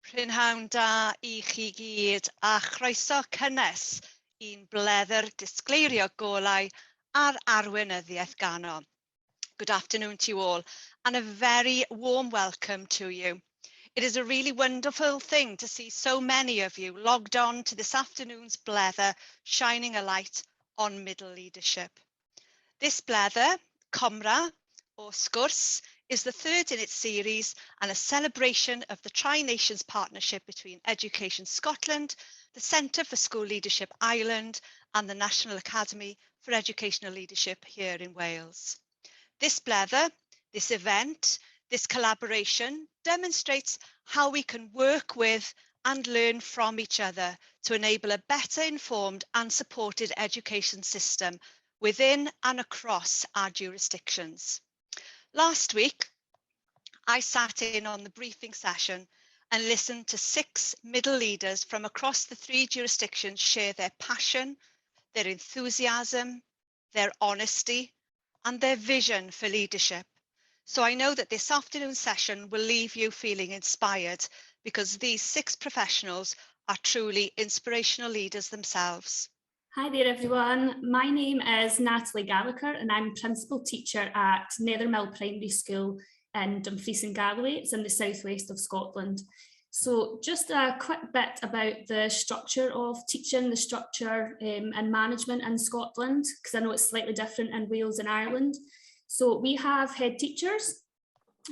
Prynhawn da I chi gyd a chroeso cynnes i'n blether Disgleirio Golau ar Arweinyddiaeth Ganol. Good afternoon to you all and a very warm welcome to you. It is a really wonderful thing to see so many of you logged on to this afternoon's blether shining a light on middle leadership. This blether, Comra or Sgwrs, is the third in its series and a celebration of the Tri-Nations partnership between Education Scotland, the Centre for School Leadership Ireland and the National Academy for Educational Leadership here in Wales. This blether, this event, this collaboration demonstrates how we can work with and learn from each other to enable a better informed and supported education system within and across our jurisdictions. Last week, I sat in on the briefing session and listened to 6 middle leaders from across the 3 jurisdictions share their passion, their enthusiasm, their honesty, and their vision for leadership. So I know that this afternoon's session will leave you feeling inspired because these 6 professionals are truly inspirational leaders themselves. Hi there everyone, my name is Natalie Gallacher and I'm Principal Teacher at Nethermill Primary School in Dumfries and Galloway. It's in the southwest of Scotland. So just a quick bit about the structure of teaching, the structure and management in Scotland, because I know it's slightly different in Wales and Ireland. So we have head teachers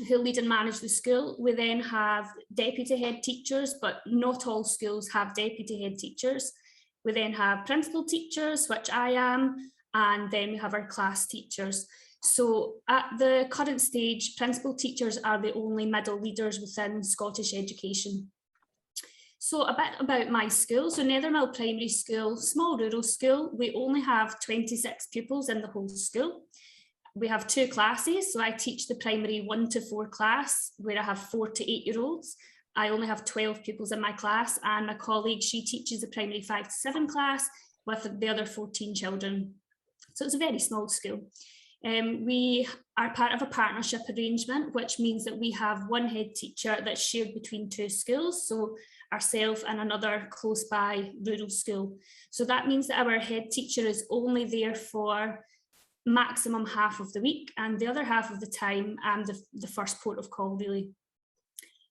who lead and manage the school. We then have deputy head teachers, but not all schools have deputy head teachers. We then have principal teachers, which I am, and then we have our class teachers. So at the current stage, principal teachers are the only middle leaders within Scottish education. So a bit about my school. So Nethermill Primary School, small rural school, we only have 26 pupils in the whole school. We have 2 classes, so I teach the primary 1 to 4 class, where I have 4 to 8-year-olds. I only have 12 pupils in my class, and my colleague, she teaches the primary 5 to 7 class with the other 14 children. So it's a very small school. We are part of a partnership arrangement, which means that we have 1 head teacher that's shared between 2 schools, so ourselves and another close by rural school. So that means that our head teacher is only there for maximum half of the week, and the other half of the time I'm the first port of call really.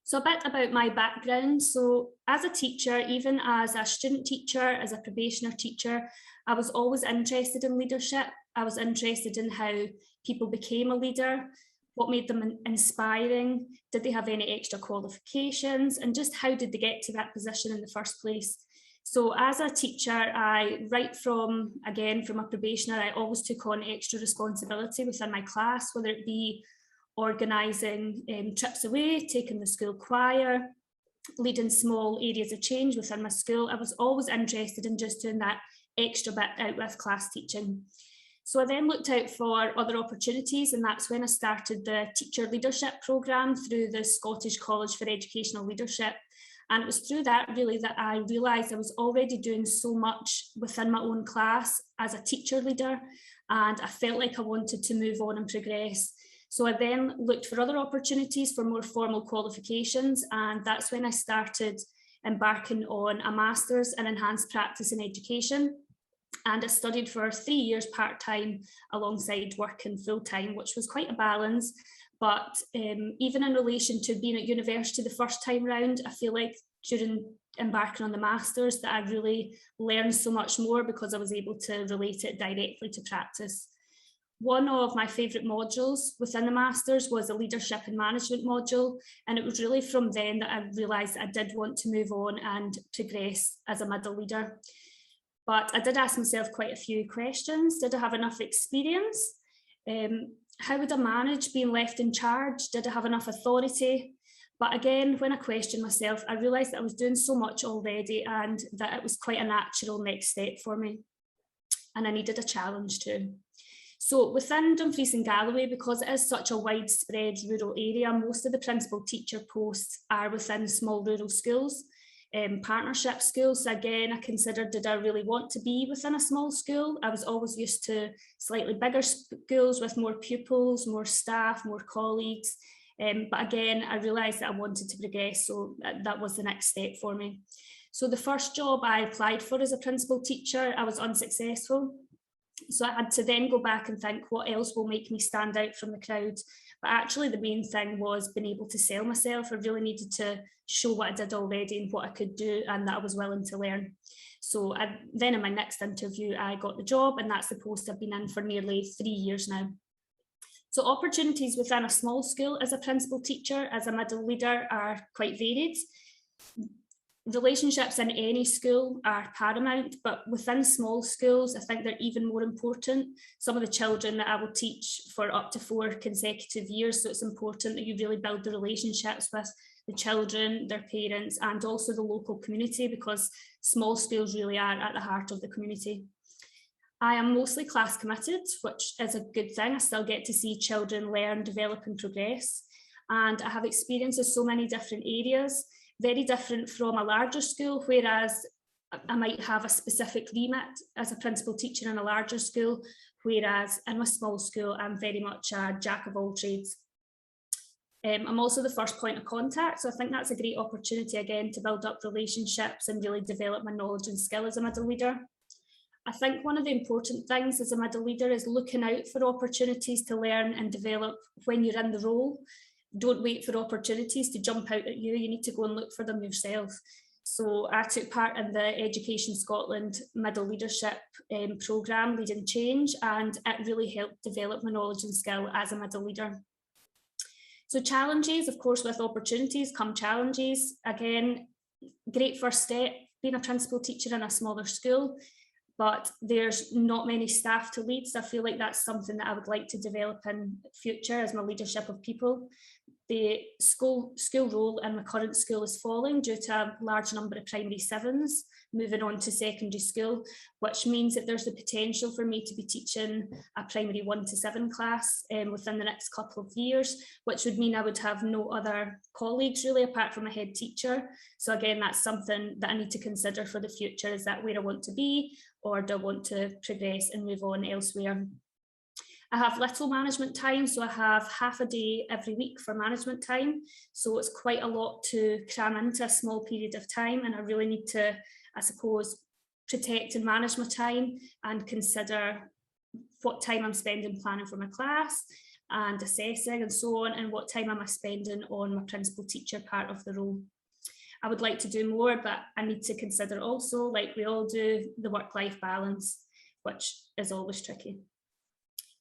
So a bit about my background. So as a teacher, even as a student teacher, as a probationer teacher, I was always interested in leadership. I was interested in how people became a leader, what made them inspiring, did they have any extra qualifications, and just how did they get to that position in the first place. So as a teacher, right from a probationer, I always took on extra responsibility within my class, whether it be organising trips away, taking the school choir, leading small areas of change within my school. I was always interested in just doing that extra bit out with class teaching. So I then looked out for other opportunities, and that's when I started the teacher leadership programme through the Scottish College for Educational Leadership. And it was through that really that I realised I was already doing so much within my own class as a teacher leader, and I felt like I wanted to move on and progress. So I then looked for other opportunities for more formal qualifications, and that's when I started embarking on a master's in enhanced practice in education. And I studied for 3 years part-time alongside working full-time, which was quite a balance. But even in relation to being at university the first time round, I feel like during embarking on the master's that I really learned so much more because I was able to relate it directly to practice. One of my favourite modules within the Masters was a leadership and management module, and it was really from then that I realised I did want to move on and progress as a middle leader. But I did ask myself quite a few questions. Did I have enough experience? How would I manage being left in charge? Did I have enough authority? But again, when I questioned myself, I realised that I was doing so much already and that it was quite a natural next step for me. And I needed a challenge too. So within Dumfries and Galloway, because it is such a widespread rural area, most of the principal teacher posts are within small rural schools, partnership schools. So again, I considered, did I really want to be within a small school? I was always used to slightly bigger schools with more pupils, more staff, more colleagues. But again, I realised that I wanted to progress, so that was the next step for me. So the first job I applied for as a principal teacher, I was unsuccessful. So I had to then go back and think, what else will make me stand out from the crowd? But actually the main thing was being able to sell myself. I really needed to show what I did already and what I could do and that I was willing to learn. So then in my next interview, I got the job, and that's the post I've been in for nearly 3 years now. So opportunities within a small school as a principal teacher, as a middle leader, are quite varied. Relationships in any school are paramount, but within small schools, I think they're even more important. Some of the children that I will teach for up to 4 consecutive years, so it's important that you really build the relationships with the children, their parents, and also the local community, because small schools really are at the heart of the community. I am mostly class committed, which is a good thing. I still get to see children learn, develop and progress. And I have experience in so many different areas, very different from a larger school, whereas I might have a specific remit as a principal teacher in a larger school, whereas in a small school, I'm very much a jack of all trades. I'm also the first point of contact, so I think that's a great opportunity again to build up relationships and really develop my knowledge and skill as a middle leader. I think one of the important things as a middle leader is looking out for opportunities to learn and develop when you're in the role. Don't wait for opportunities to jump out at you. You need to go and look for them yourself. So I took part in the Education Scotland Middle Leadership programme, Leading Change, and it really helped develop my knowledge and skill as a middle leader. So challenges, of course, with opportunities come challenges. Again, great first step, being a principal teacher in a smaller school, but there's not many staff to lead. So I feel like that's something that I would like to develop in future as my leadership of people. The school role in my current school is falling due to a large number of primary 7s moving on to secondary school, which means that there's the potential for me to be teaching a primary 1 to 7 class within the next couple of years, which would mean I would have no other colleagues really apart from a head teacher. So again, that's something that I need to consider for the future. Is that where I want to be, or do I want to progress and move on elsewhere? I have little management time, so I have half a day every week for management time. So it's quite a lot to cram into a small period of time, and I really need to, I suppose, protect and manage my time and consider what time I'm spending planning for my class and assessing and so on, and what time am I spending on my principal teacher part of the role. I would like to do more, but I need to consider also, like we all do, the work-life balance, which is always tricky.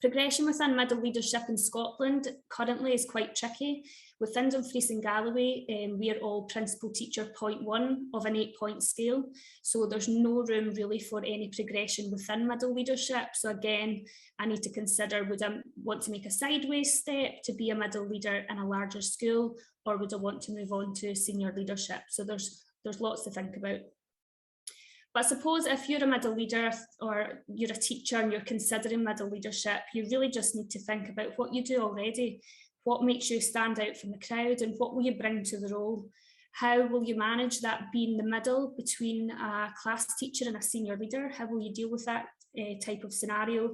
Progression within middle leadership in Scotland currently is quite tricky. Within Dumfries and Galloway, we are all principal teacher 0.1 of an 8-point scale. So there's no room really for any progression within middle leadership. So again, I need to consider, would I want to make a sideways step to be a middle leader in a larger school, or would I want to move on to senior leadership? So there's lots to think about. But I suppose if you're a middle leader or you're a teacher and you're considering middle leadership, you really just need to think about what you do already, what makes you stand out from the crowd, and what will you bring to the role? How will you manage that being the middle between a class teacher and a senior leader? How will you deal with that type of scenario?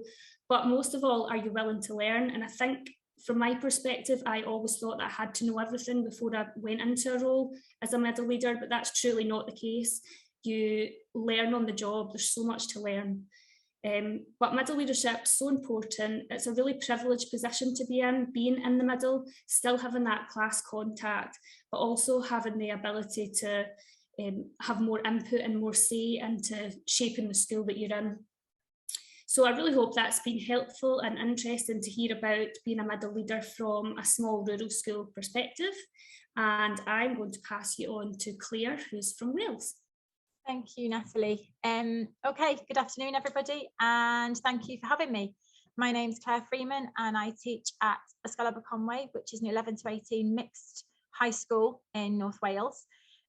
But most of all, are you willing to learn? And I think from my perspective, I always thought that I had to know everything before I went into a role as a middle leader, but that's truly not the case. You learn on the job, there's so much to learn. But middle leadership is so important. It's a really privileged position to be in, being in the middle, still having that class contact, but also having the ability to have more input and more say into shaping the school that you're in. So I really hope that's been helpful and interesting to hear about being a middle leader from a small rural school perspective. And I'm going to pass you on to Claire, who's from Wales. Thank you, Natalie. Okay, good afternoon, everybody, and thank you for having me. My name's Claire Freeman, and I teach at Addysgol Conway, which is an 11 to 18 mixed high school in North Wales.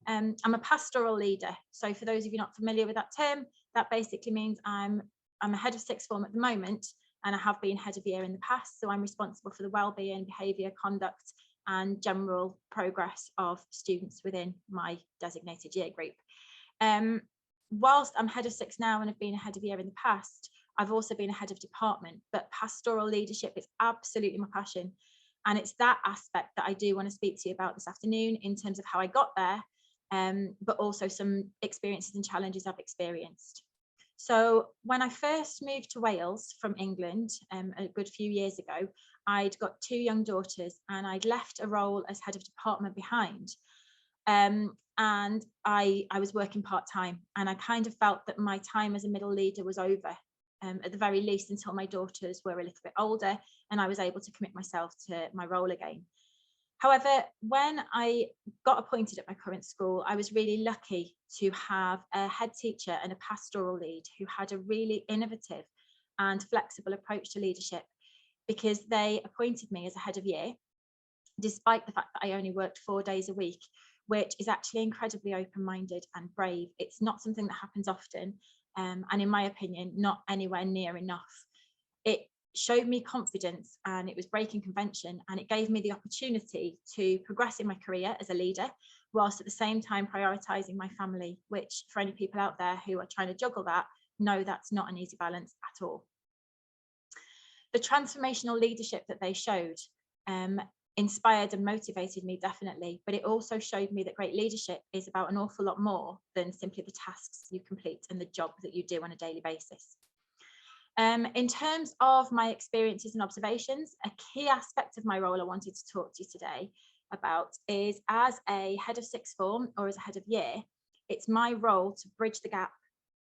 I'm a pastoral leader. So for those of you not familiar with that term, that basically means I'm a head of sixth form at the moment, and I have been head of year in the past. So I'm responsible for the wellbeing, behaviour, conduct, and general progress of students within my designated year group. Whilst I'm head of six now and have been a head of year in the past, I've also been a head of department, but pastoral leadership is absolutely my passion. And it's that aspect that I do want to speak to you about this afternoon, in terms of how I got there, but also some experiences and challenges I've experienced. So when I first moved to Wales from England a good few years ago, I'd got 2 young daughters, and I'd left a role as head of department behind. And I was working part-time, and I kind of felt that my time as a middle leader was over, at the very least until my daughters were a little bit older and I was able to commit myself to my role again. However, when I got appointed at my current school, I was really lucky to have a head teacher and a pastoral lead who had a really innovative and flexible approach to leadership, because they appointed me as a head of year, despite the fact that I only worked 4 days a week, which is actually incredibly open-minded and brave. It's not something that happens often, and in my opinion, not anywhere near enough. It showed me confidence, and it was breaking convention, and it gave me the opportunity to progress in my career as a leader, whilst at the same time prioritising my family, which, for any people out there who are trying to juggle that, know that's not an easy balance at all. The transformational leadership that they showed inspired and motivated me, definitely, but it also showed me that great leadership is about an awful lot more than simply the tasks you complete and the job that you do on a daily basis. In terms of my experiences and observations, a key aspect of my role I wanted to talk to you today about is, as a head of sixth form or as a head of year, it's my role to bridge the gap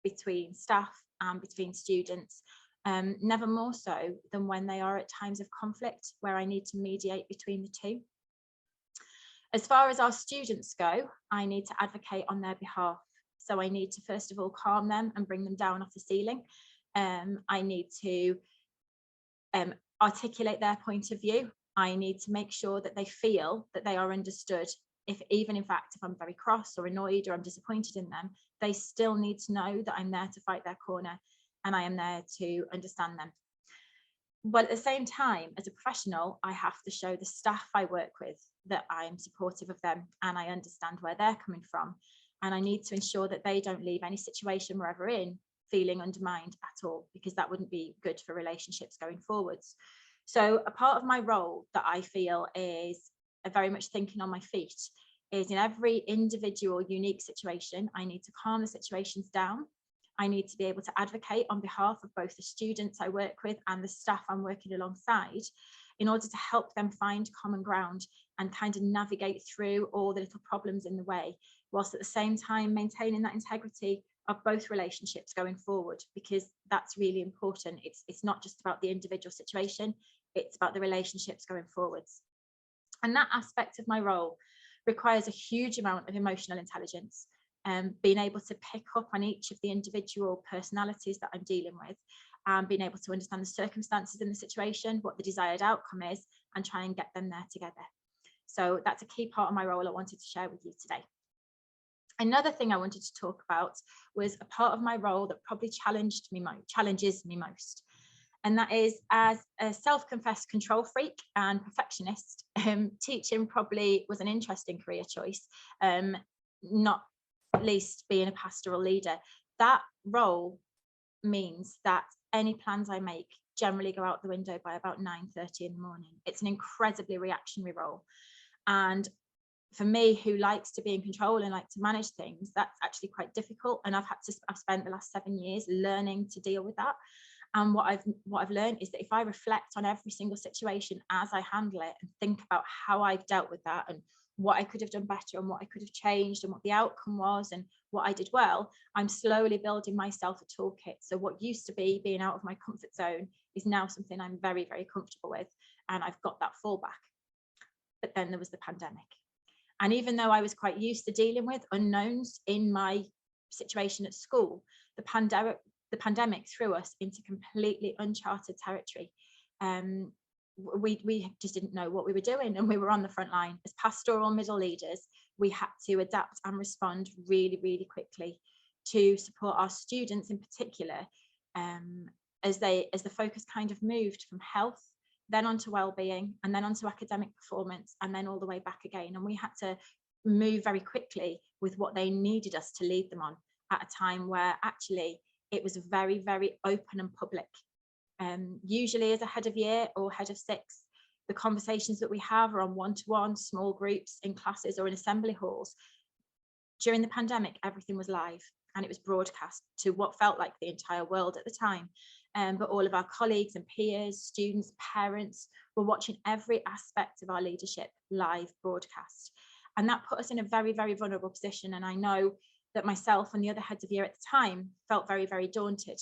between staff and between students, never more so than when they are at times of conflict where I need to mediate between the two. As far as our students go, I need to advocate on their behalf. So I need to first of all calm them and bring them down off the ceiling. I need to articulate their point of view. I need to make sure that they feel that they are understood. Even in fact, if I'm very cross or annoyed or I'm disappointed in them, they still need to know that I'm there to fight their corner and I am there to understand them. But at the same time, as a professional, I have to show the staff I work with that I am supportive of them and I understand where they're coming from. And I need to ensure that they don't leave any situation we're ever in feeling undermined at all, because that wouldn't be good for relationships going forwards. So a part of my role that I feel is very much thinking on my feet is, in every individual unique situation, I need to calm the situations down. I need to be able to advocate on behalf of both the students I work with and the staff I'm working alongside, in order to help them find common ground and kind of navigate through all the little problems in the way, whilst at the same time maintaining that integrity of both relationships going forward, because that's really important. It's not just about the individual situation, it's about the relationships going forwards. And that aspect of my role requires a huge amount of emotional intelligence, being able to pick up on each of the individual personalities that I'm dealing with, and being able to understand the circumstances in the situation, what the desired outcome is, and try and get them there together. So that's a key part of my role I wanted to share with you today. Another thing I wanted to talk about was a part of my role that probably challenges me most. And that is, as a self-confessed control freak and perfectionist, teaching probably was an interesting career choice, not least being a pastoral leader. That role means that any plans I make generally go out the window by about 9:30 in the morning. It's an incredibly reactionary role. And for me, who likes to be in control and like to manage things, that's actually quite difficult. And I've spent the last 7 years learning to deal with that. And what I've learned is that if I reflect on every single situation as I handle it and think about how I've dealt with that and what I could have done better and what I could have changed and what the outcome was and what I did well, I'm slowly building myself a toolkit. So what used to be being out of my comfort zone is now something I'm very, very comfortable with, and I've got that fallback. But then there was the pandemic. And even though I was quite used to dealing with unknowns in my situation at school, the pandemic threw us into completely uncharted territory. We just didn't know what we were doing, and we were on the front line. As pastoral middle leaders, we had to adapt and respond really, really quickly to support our students in particular, as the focus kind of moved from health, then onto well-being, and then onto academic performance, and then all the way back again. And we had to move very quickly with what they needed us to lead them on at a time where actually it was very, very open and public. Usually as a head of year or head of six, the conversations that we have are on one-to-one, small groups, in classes or in assembly halls. During the pandemic, everything was live and it was broadcast to what felt like the entire world at the time. But all of our colleagues and peers, students, parents were watching every aspect of our leadership live broadcast. And that put us in a very, very vulnerable position. And I know that myself and the other heads of year at the time felt very, very daunted.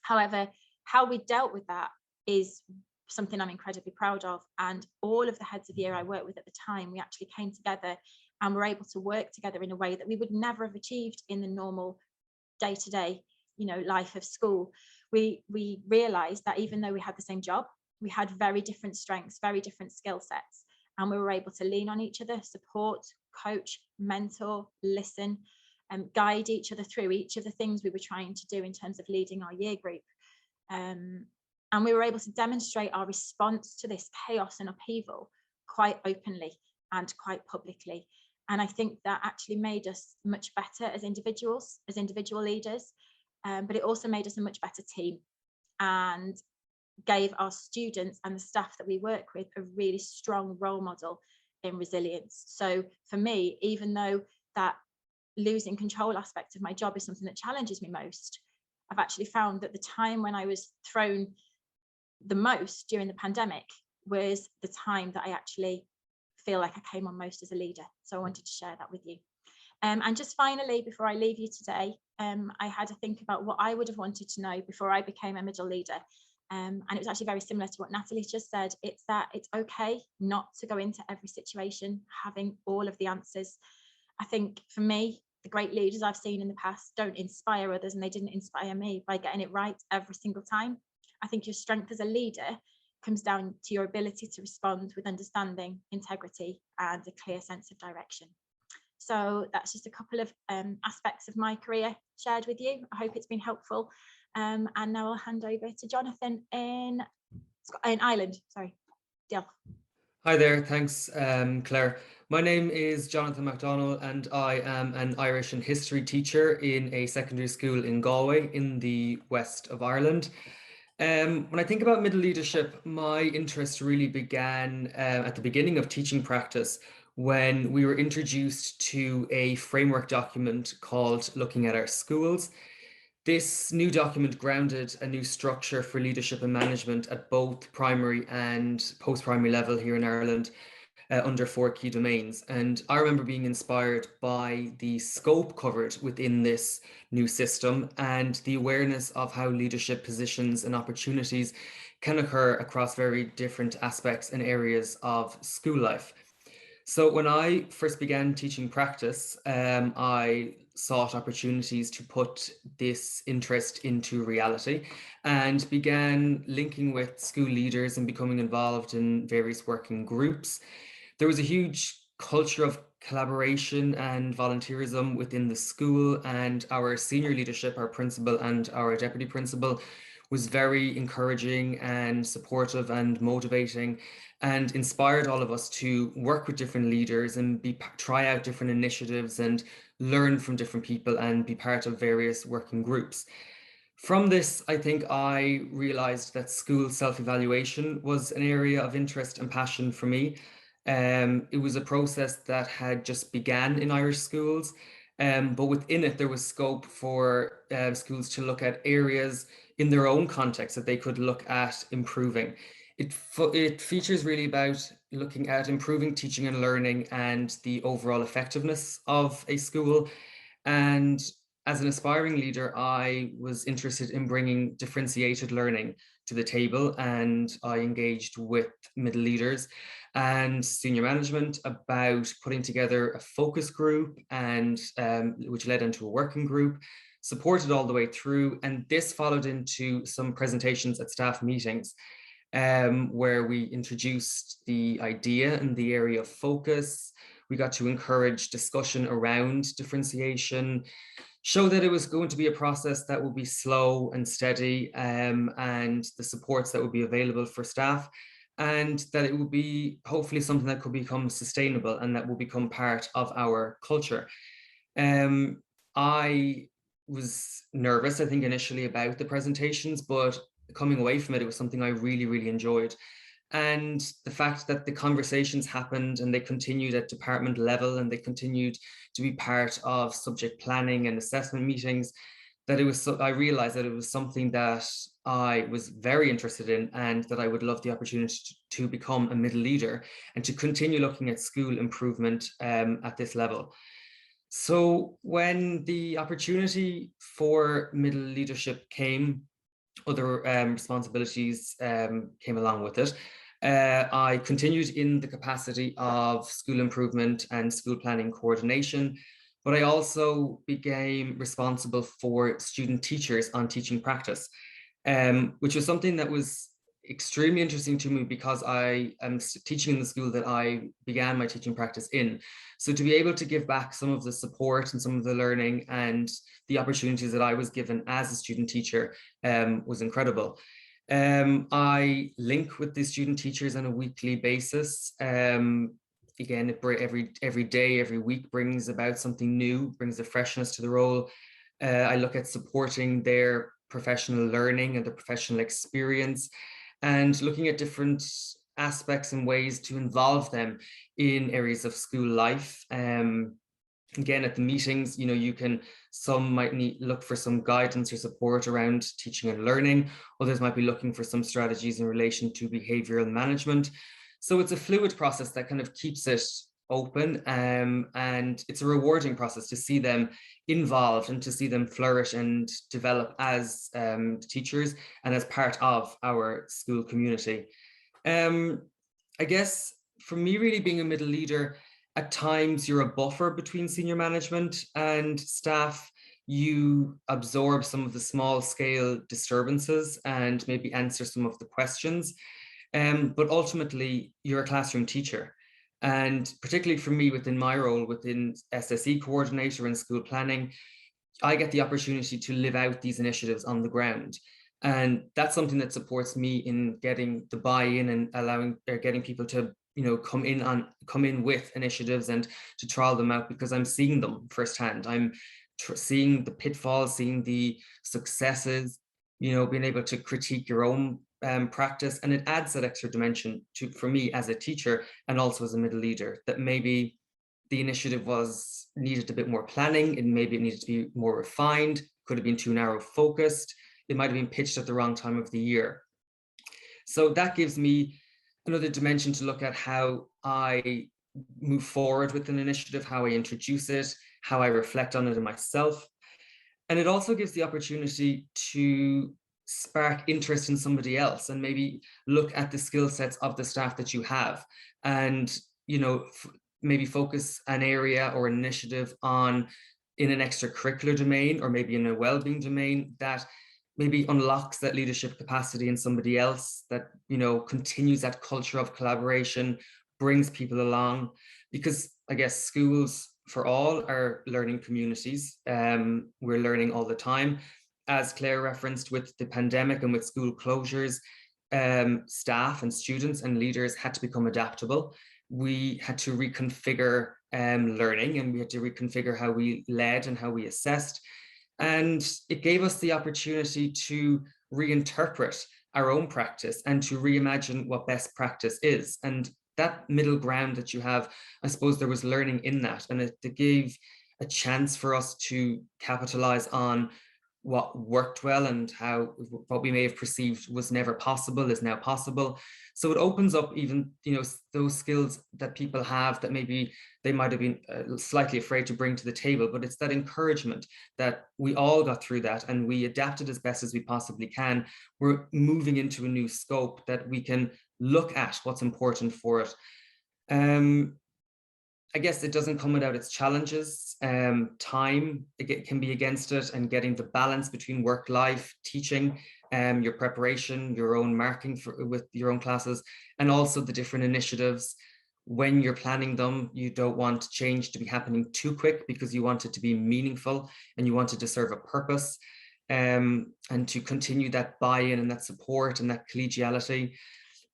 However, how we dealt with that is something I'm incredibly proud of. And all of the heads of year I worked with at the time, we actually came together and were able to work together in a way that we would never have achieved in the normal day-to-day, life of school. We realized that even though we had the same job, we had very different strengths, very different skill sets, and we were able to lean on each other, support, coach, mentor, listen, and guide each other through each of the things we were trying to do in terms of leading our year group. And we were able to demonstrate our response to this chaos and upheaval quite openly and quite publicly. And I think that actually made us much better as individuals, as individual leaders, but it also made us a much better team and gave our students and the staff that we work with a really strong role model in resilience. So for me, even though that losing control aspect of my job is something that challenges me most, I've actually found that the time when I was thrown the most during the pandemic was the time that I actually feel like I came on most as a leader. So I wanted to share that with you. And just finally, before I leave you today, I had to think about what I would have wanted to know before I became a middle leader. And it was actually very similar to what Natalie just said. It's that it's okay not to go into every situation having all of the answers. I think for me, the great leaders I've seen in the past don't inspire others, and they didn't inspire me by getting it right every single time. I think your strength as a leader comes down to your ability to respond with understanding, integrity, and a clear sense of direction. So that's just a couple of aspects of my career shared with you. I hope it's been helpful. And now I'll hand over to Jonathan in Ireland. Sorry, Diolch. Hi there, thanks Claire. My name is Jonathan Mcdonald and I am an Irish and history teacher in a secondary school in Galway in the west of Ireland. When I think about middle leadership, my interest really began at the beginning of teaching practice when we were introduced to a framework document called Looking at Our Schools. This new document grounded a new structure for leadership and management at both primary and post-primary level here in Ireland under 4 key domains. And I remember being inspired by the scope covered within this new system and the awareness of how leadership positions and opportunities can occur across very different aspects and areas of school life. So when I first began teaching practice, I sought opportunities to put this interest into reality and began linking with school leaders and becoming involved in various working groups. There was a huge culture of collaboration and volunteerism within the school, and our senior leadership, our principal and our deputy principal, was very encouraging and supportive and motivating and inspired all of us to work with different leaders and try out different initiatives and learn from different people and be part of various working groups. From this, I think I realized that school self-evaluation was an area of interest and passion for me. It was a process that had just began in Irish schools, but within it there was scope for schools to look at areas in their own context that they could look at improving. It features really about looking at improving teaching and learning and the overall effectiveness of a school. And as an aspiring leader, I was interested in bringing differentiated learning to the table, and I engaged with middle leaders and senior management about putting together a focus group, and which led into a working group, supported all the way through. And this followed into some presentations at staff meetings where we introduced the idea and the area of focus. We got to encourage discussion around differentiation, show that it was going to be a process that would be slow and steady, and the supports that would be available for staff, and that it would be hopefully something that could become sustainable and that will become part of our culture. I was nervous, I think, initially about the presentations, but coming away from it, it was something I really, really enjoyed. And the fact that the conversations happened and they continued at department level and they continued to be part of subject planning and assessment meetings, that it was, I realized that it was something that I was very interested in, and that I would love the opportunity to become a middle leader and to continue looking at school improvement at this level. So when the opportunity for middle leadership came, other responsibilities came along with it. I continued in the capacity of school improvement and school planning coordination, but I also became responsible for student teachers on teaching practice, which was something that was extremely interesting to me because I am teaching in the school that I began my teaching practice in. So to be able to give back some of the support and some of the learning and the opportunities that I was given as a student teacher was incredible. I link with the student teachers on a weekly basis. Again, every day, every week brings about something new, brings a freshness to the role. I look at supporting their professional learning and their professional experience, and looking at different aspects and ways to involve them in areas of school life. Again, at the meetings, some might look for some guidance or support around teaching and learning. Others might be looking for some strategies in relation to behavioral management. So it's a fluid process that kind of keeps it open, and it's a rewarding process to see them involved and to see them flourish and develop as teachers and as part of our school community. I guess for me, really being a middle leader, at times you're a buffer between senior management and staff. You absorb some of the small scale disturbances and maybe answer some of the questions. But ultimately, you're a classroom teacher. And particularly for me, within my role within SSE coordinator and school planning, I get the opportunity to live out these initiatives on the ground. And that's something that supports me in getting the buy-in and getting people to come in with initiatives and to trial them out, because I'm seeing them firsthand. I'm seeing the pitfalls, seeing the successes, being able to critique your own practice, and it adds that extra dimension for me as a teacher and also as a middle leader, that maybe the initiative needed a bit more planning, and maybe it needed to be more refined, could have been too narrow focused, it might have been pitched at the wrong time of the year. So that gives me another dimension to look at how I move forward with an initiative, how I introduce it, how I reflect on it in myself. And it also gives the opportunity to spark interest in somebody else and maybe look at the skill sets of the staff that you have, and maybe focus an area or an initiative on in an extracurricular domain, or maybe in a well-being domain, that maybe unlocks that leadership capacity in somebody else, that continues that culture of collaboration, brings people along. Because I guess schools for all are learning communities. We're learning all the time. As Claire referenced, with the pandemic and with school closures, staff and students and leaders had to become adaptable. We had to reconfigure learning, and we had to reconfigure how we led and how we assessed. And it gave us the opportunity to reinterpret our own practice and to reimagine what best practice is. And that middle ground that you have, I suppose there was learning in that, and it gave a chance for us to capitalize on what worked well, and how what we may have perceived was never possible is now possible. So it opens up even those skills that people have that maybe they might have been slightly afraid to bring to the table, but it's that encouragement that we all got through that and we adapted as best as we possibly can. We're moving into a new scope that we can look at what's important for it. I guess it doesn't come without its challenges. Time can be against it, and getting the balance between work life, teaching, your preparation, your own marking with your own classes, and also the different initiatives. When you're planning them, you don't want change to be happening too quick, because you want it to be meaningful and you want it to serve a purpose, and to continue that buy-in and that support and that collegiality.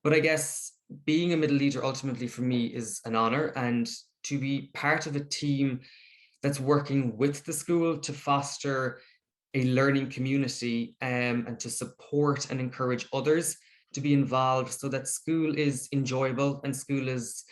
But I guess being a middle leader ultimately for me is an honor, and to be part of a team that's working with the school to foster a learning community, and to support and encourage others to be involved so that school is enjoyable and school is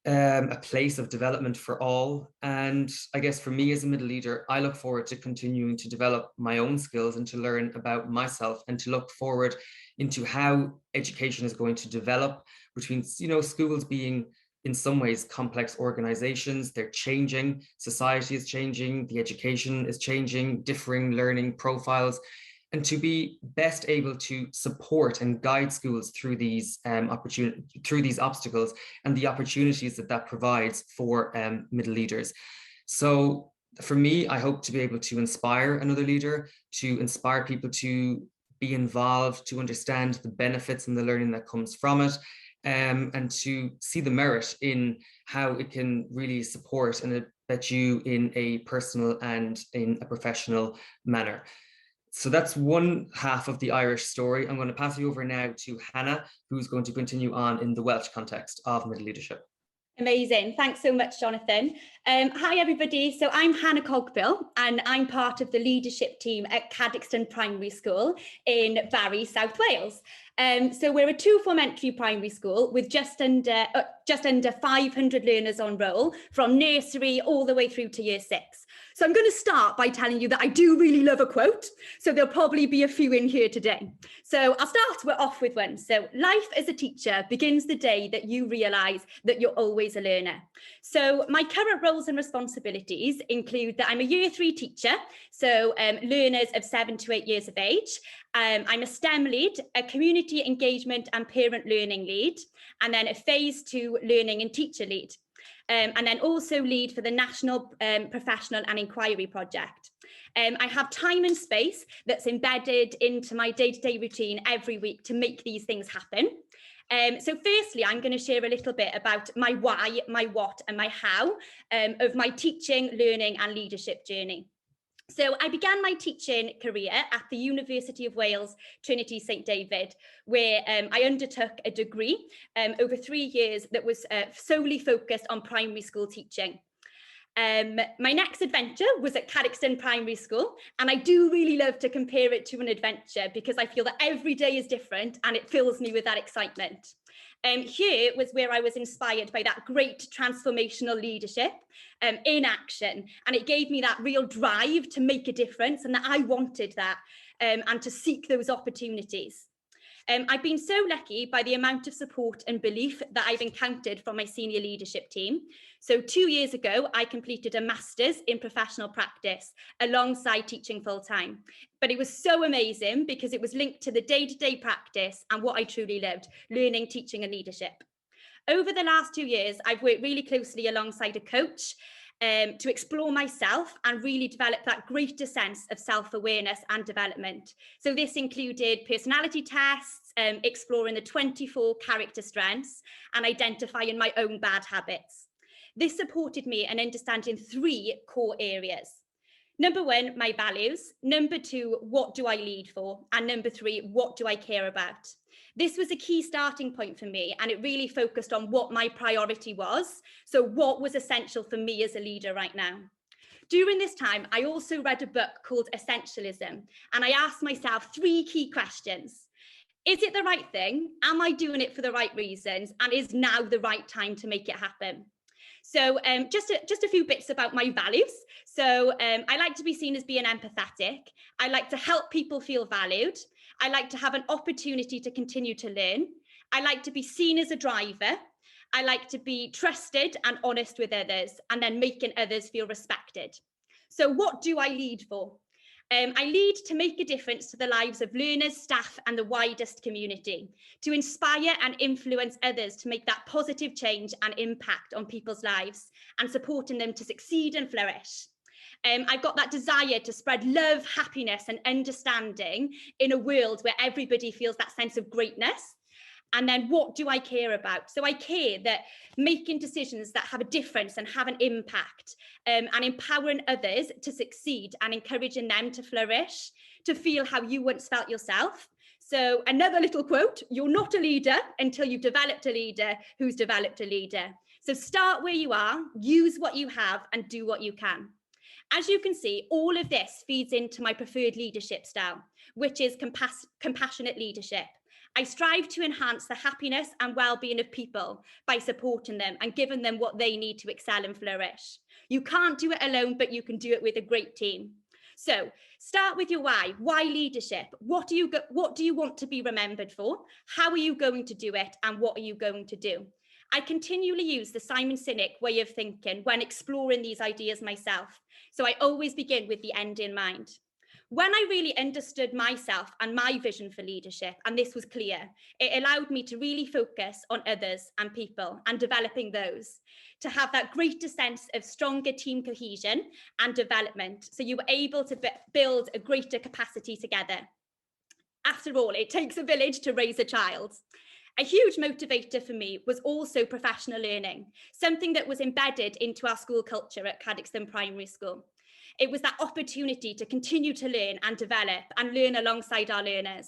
a place of development for all. And I guess for me as a middle leader, I look forward to continuing to develop my own skills and to learn about myself and to look forward into how education is going to develop between, schools being in some ways complex organizations. They're changing, society is changing, the education is changing, differing learning profiles, and to be best able to support and guide schools through these obstacles and the opportunities that provides for middle leaders. So for me, I hope to be able to inspire another leader, to inspire people to be involved, to understand the benefits and the learning that comes from it, and to see the merit in how it can really support and embed you in a personal and in a professional manner. So that's one half of the Irish story. I'm going to pass you over now to Hannah, who's going to continue on in the Welsh context of middle leadership. Amazing. Thanks so much, Jonathan. Hi, everybody. So I'm Hannah Cogbill, and I'm part of the leadership team at Caddixton Primary School in Barry, South Wales. So we're a two-form entry primary school with just under 500 learners on roll from nursery all the way through to year 6. So I'm going to start by telling you that I do really love a quote. So there'll probably be a few in here today. So I'll start off with one. So life as a teacher begins the day that you realise that you're always a learner. So my current roles and responsibilities include that I'm a year 3 teacher, so learners of 7 to 8 years of age. I'm a STEM lead, a community engagement and parent learning lead, and then a phase 2 learning and teacher lead. And then also lead for the National Professional and Inquiry Project. I have time and space that's embedded into my day-to-day routine every week to make these things happen. So firstly, I'm going to share a little bit about my why, my what, and my how of my teaching, learning and leadership journey. So I began my teaching career at the University of Wales, Trinity St David, where I undertook a degree over 3 years that was solely focused on primary school teaching. My next adventure was at Caddixton Primary School, and I do really love to compare it to an adventure because I feel that every day is different and it fills me with that excitement. Here was where I was inspired by that great transformational leadership in action, and it gave me that real drive to make a difference, and that I wanted that and to seek those opportunities. I've been so lucky by the amount of support and belief that I've encountered from my senior leadership team. So 2 years ago, I completed a master's in professional practice alongside teaching full-time. But it was so amazing because it was linked to the day-to-day practice and what I truly loved, learning, teaching and leadership. Over the last 2 years, I've worked really closely alongside a coach to explore myself and really develop that greater sense of self-awareness and development. So this included personality tests, exploring the 24 character strengths and identifying my own bad habits. This supported me in understanding 3 core areas. Number 1, my values. Number 2, what do I lead for? And number 3, what do I care about? This was a key starting point for me, and it really focused on what my priority was. So what was essential for me as a leader right now. During this time, I also read a book called Essentialism, and I asked myself 3 key questions. Is it the right thing? Am I doing it for the right reasons? And is now the right time to make it happen? So just a few bits about my values. So I like to be seen as being empathetic. I like to help people feel valued. I like to have an opportunity to continue to learn. I like to be seen as a driver. I like to be trusted and honest with others, and then making others feel respected. So what do I lead for? I lead to make a difference to the lives of learners, staff and the widest community, to inspire and influence others to make that positive change and impact on people's lives and supporting them to succeed and flourish. I've got that desire to spread love, happiness and understanding in a world where everybody feels that sense of greatness. And then what do I care about? So I care that making decisions that have a difference and have an impact, and empowering others to succeed and encouraging them to flourish, to feel how you once felt yourself. So another little quote, you're not a leader until you've developed a leader who's developed a leader. So start where you are, use what you have and do what you can. As you can see, all of this feeds into my preferred leadership style, which is compassionate leadership. I strive to enhance the happiness and well-being of people by supporting them and giving them what they need to excel and flourish. You can't do it alone, but you can do it with a great team. So start with your why. Why leadership? What do you want to be remembered for? How are you going to do it? And what are you going to do? I continually use the Simon Sinek way of thinking when exploring these ideas myself. So I always begin with the end in mind. When I really understood myself and my vision for leadership, and this was clear, it allowed me to really focus on others and people and developing those, to have that greater sense of stronger team cohesion and development, so you were able to build a greater capacity together. After all, it takes a village to raise a child. A huge motivator for me was also professional learning, something that was embedded into our school culture at Cadoxton Primary School. It was that opportunity to continue to learn and develop and learn alongside our learners.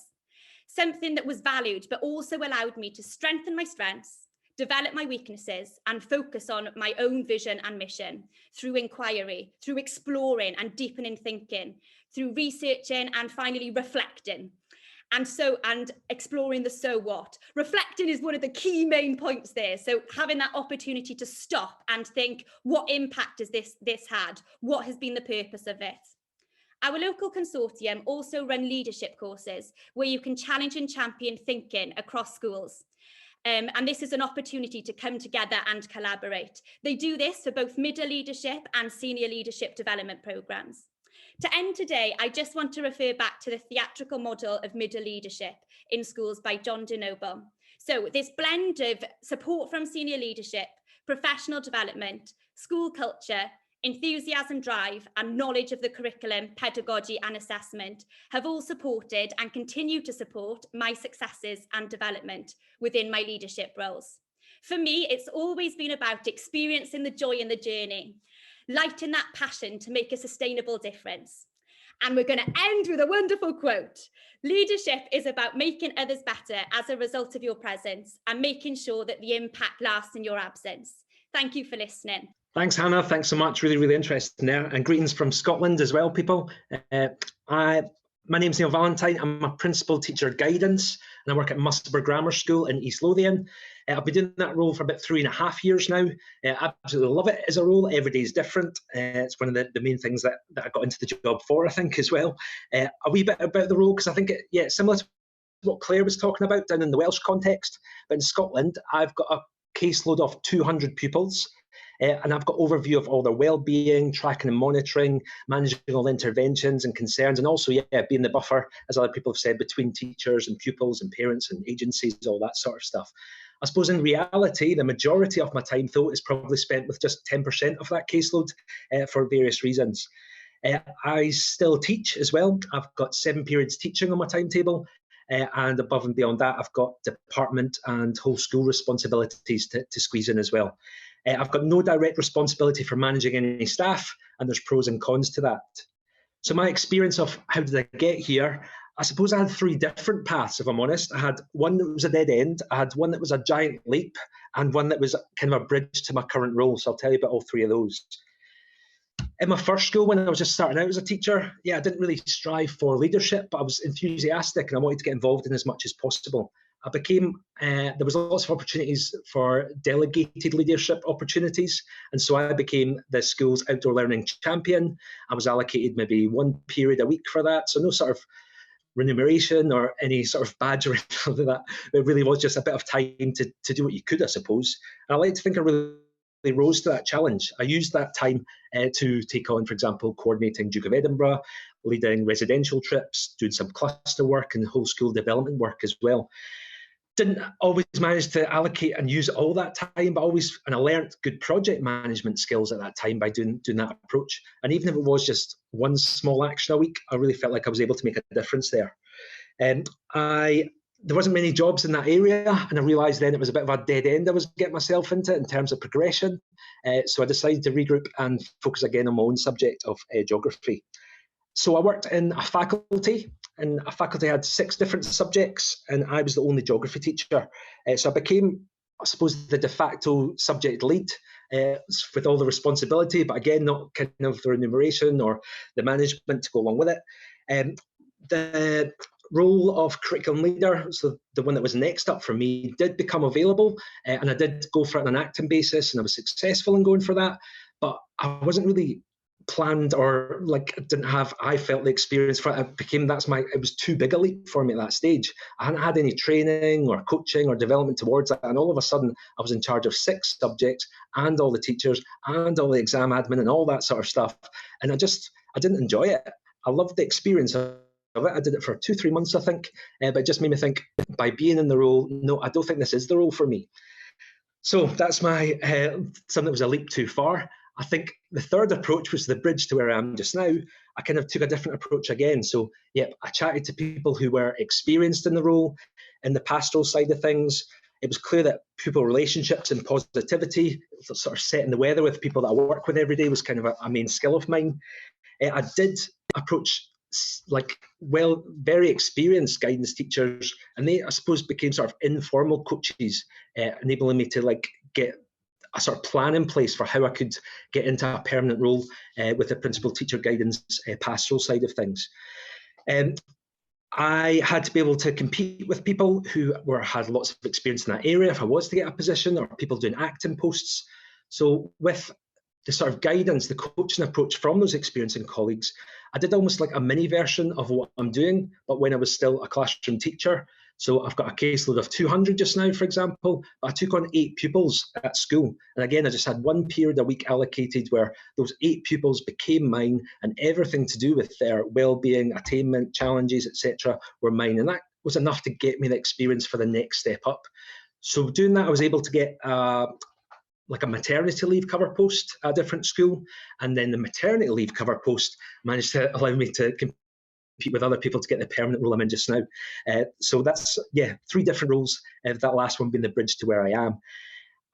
Something that was valued, but also allowed me to strengthen my strengths, develop my weaknesses, and focus on my own vision and mission through inquiry, through exploring and deepening thinking, through researching and finally reflecting. And exploring the so what. Reflecting is one of the key main points there. So having that opportunity to stop and think, what impact has this had? What has been the purpose of it? Our local consortium also run leadership courses where you can challenge and champion thinking across schools. And this is an opportunity to come together and collaborate. They do this for both middle leadership and senior leadership development programmes. To end today, I just want to refer back to the theatrical model of middle leadership in schools by John DeNoble. So this blend of support from senior leadership, professional development, school culture, enthusiasm, drive, and knowledge of the curriculum, pedagogy, and assessment have all supported and continue to support my successes and development within my leadership roles. For me, it's always been about experiencing the joy in the journey, lighting that passion to make a sustainable difference. And we're going to end with a wonderful quote. Leadership is about making others better as a result of your presence and making sure that the impact lasts in your absence. Thank you for listening. Thanks, Hannah. Thanks so much. Really, really interesting there. And greetings from Scotland as well, people. My name's Neil Valentine. I'm a principal teacher guidance and I work at Musselburgh Grammar School in East Lothian. I've been doing that role for about 3.5 years now. I absolutely love it as a role. Every day is different. It's one of the main things that I got into the job for, I think, as well. A wee bit about the role, because I think, it's similar to what Claire was talking about down in the Welsh context. But in Scotland, I've got a caseload of 200 pupils. And I've got overview of all their well-being, tracking and monitoring, managing all interventions and concerns, and also, being the buffer, as other people have said, between teachers and pupils and parents and agencies, all that sort of stuff. I suppose in reality, the majority of my time, though, is probably spent with just 10% of that caseload for various reasons. I still teach as well. I've got 7 periods teaching on my timetable. And above and beyond that, I've got department and whole school responsibilities to squeeze in as well. I've got no direct responsibility for managing any staff, and there's pros and cons to that. So my experience of how did I get here, I suppose I had 3 different paths, if I'm honest. I had one that was a dead end, I had one that was a giant leap, and one that was kind of a bridge to my current role. So I'll tell you about all 3 of those. In my first school, when I was just starting out as a teacher, I didn't really strive for leadership, but I was enthusiastic and I wanted to get involved in as much as possible. I became, there was lots of opportunities for delegated leadership opportunities. And so I became the school's outdoor learning champion. I was allocated maybe 1 period a week for that. So no sort of remuneration or any sort of badge or anything like that. It really was just a bit of time to do what you could, I suppose. And I like to think I really rose to that challenge. I used that time to take on, for example, coordinating Duke of Edinburgh, leading residential trips, doing some cluster work and whole school development work as well. Didn't always manage to allocate and use all that time, but I learned good project management skills at that time by doing that approach. And even if it was just 1 small action a week, I really felt like I was able to make a difference there. There wasn't many jobs in that area, and I realised then it was a bit of a dead end I was getting myself into in terms of progression. So I decided to regroup and focus again on my own subject of geography. So I worked in a faculty, and a faculty had 6 different subjects, and I was the only geography teacher. So I became, I suppose, the de facto subject lead with all the responsibility, but again, not kind of the remuneration or the management to go along with it. The role of curriculum leader, so the one that was next up for me, did become available, and I did go for it on an acting basis, and I was successful in going for that, but I wasn't really planned, or like I felt the experience for it. It was too big a leap for me at that stage. I hadn't had any training or coaching or development towards that, and all of a sudden I was in charge of 6 subjects and all the teachers and all the exam admin and all that sort of stuff, and I didn't enjoy it. I loved the experience of it. I did it for 2-3 months, I think, but it just made me think, by being in the role, no, I don't think this is the role for me. So that's my something that was a leap too far. I think the third approach was the bridge to where I am just now. I kind of took a different approach again. So, yep, I chatted to people who were experienced in the role, in the pastoral side of things. It was clear that pupil relationships and positivity, sort of setting the weather with people that I work with every day, was kind of a main skill of mine. I did approach very experienced guidance teachers, and they, I suppose, became sort of informal coaches, enabling me to get a sort of plan in place for how I could get into a permanent role with the principal teacher guidance pastoral side of things. I had to be able to compete with people who had lots of experience in that area if I was to get a position, or people doing acting posts. So with the sort of guidance, the coaching approach from those experiencing colleagues, I did almost like a mini version of what I'm doing, but when I was still a classroom teacher. So I've got a caseload of 200 just now, for example, but I took on 8 pupils at school. And again, I just had 1 period a week allocated where those 8 pupils became mine, and everything to do with their well-being, attainment, challenges, etc. were mine. And that was enough to get me the experience for the next step up. So doing that, I was able to get a maternity leave cover post at a different school, and then the maternity leave cover post managed to allow me to compete with other people to get the permanent role I'm in just now. So that's, 3 different roles, that last one being the bridge to where I am.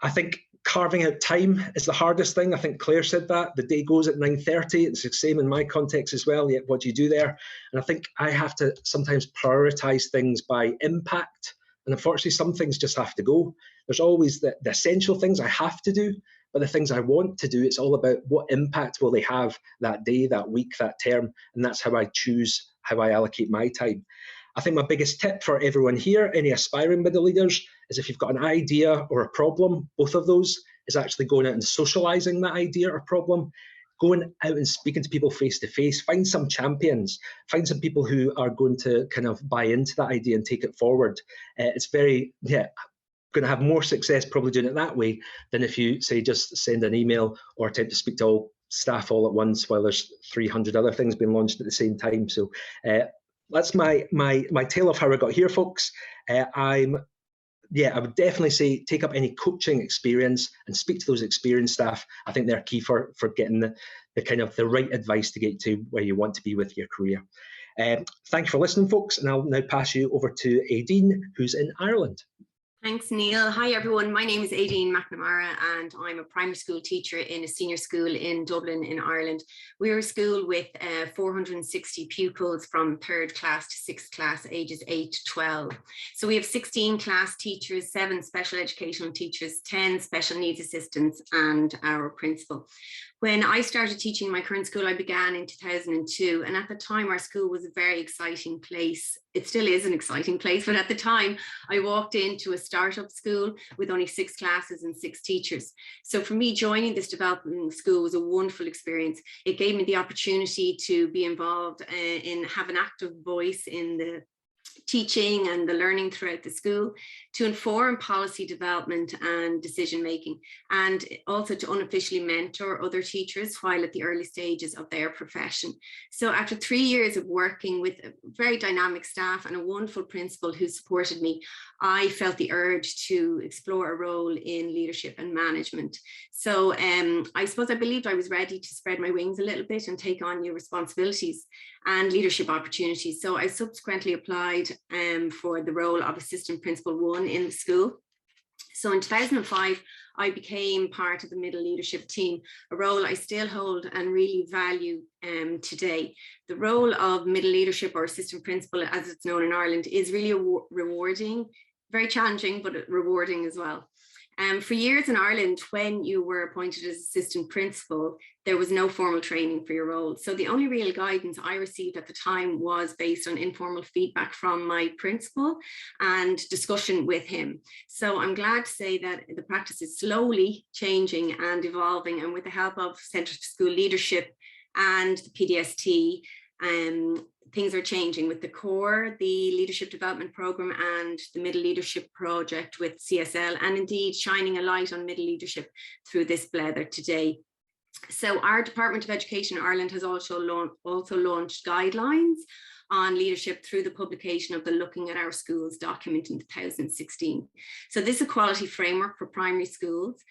I think carving out time is the hardest thing. I think Claire said that. The day goes at 9:30. It's the same in my context as well. Yet what do you do there? And I think I have to sometimes prioritise things by impact. And unfortunately, some things just have to go. There's always the essential things I have to do, but the things I want to do, it's all about what impact will they have that day, that week, that term. And that's how I choose how I allocate my time. I think my biggest tip for everyone here, any aspiring middle leaders, is if you've got an idea or a problem, both of those, is actually going out and socialising that idea or problem, going out and speaking to people face to face. Find some champions, find some people who are going to kind of buy into that idea and take it forward. It's very, going to have more success probably doing it that way than if you say just send an email or attempt to speak to all staff all at once while there's 300 other things being launched at the same time. So that's my tale of how I got here, folks. I would definitely say take up any coaching experience and speak to those experienced staff. I think they're key for getting the kind of the right advice to get to where you want to be with your career. Thank you for listening, folks, and I'll now pass you over to Aiden, who's in Ireland. Thanks, Neil. Hi, everyone. My name is Aiden Mcnamara, and I'm a primary school teacher in a senior school in Dublin in Ireland. We're a school with 460 pupils from 3rd class to 6th class, ages 8 to 12. So we have 16 class teachers, 7 special educational teachers, 10 special needs assistants, and our principal. When I started teaching my current school, I began in 2002, and at the time our school was a very exciting place. It still is an exciting place, but at the time I walked into a startup school with only 6 classes and 6 teachers. So for me, joining this developing school was a wonderful experience. It gave me the opportunity to be involved and have an active voice in the teaching and the learning throughout the school, to inform policy development and decision making, and also to unofficially mentor other teachers while at the early stages of their profession. So after 3 years of working with a very dynamic staff and a wonderful principal who supported me, I felt the urge to explore a role in leadership and management. So I suppose I believed I was ready to spread my wings a little bit and take on new responsibilities and leadership opportunities. So I subsequently applied for the role of Assistant Principal 1 in the school. So in 2005, I became part of the middle leadership team, a role I still hold and really value today. The role of middle leadership, or assistant principal as it's known in Ireland, is really rewarding, very challenging, but rewarding as well. For years in Ireland, when you were appointed as assistant principal, there was no formal training for your role. So the only real guidance I received at the time was based on informal feedback from my principal and discussion with him. So I'm glad to say that the practice is slowly changing and evolving, and with the help of Centre for School Leadership and the PDST, things are changing with the core, the leadership development program, and the middle leadership project with CSL, and indeed shining a light on middle leadership through this Blether today. So our Department of Education in Ireland has also launched guidelines on leadership through the publication of the Looking at Our Schools document in 2016. So this is a quality framework for primary schools,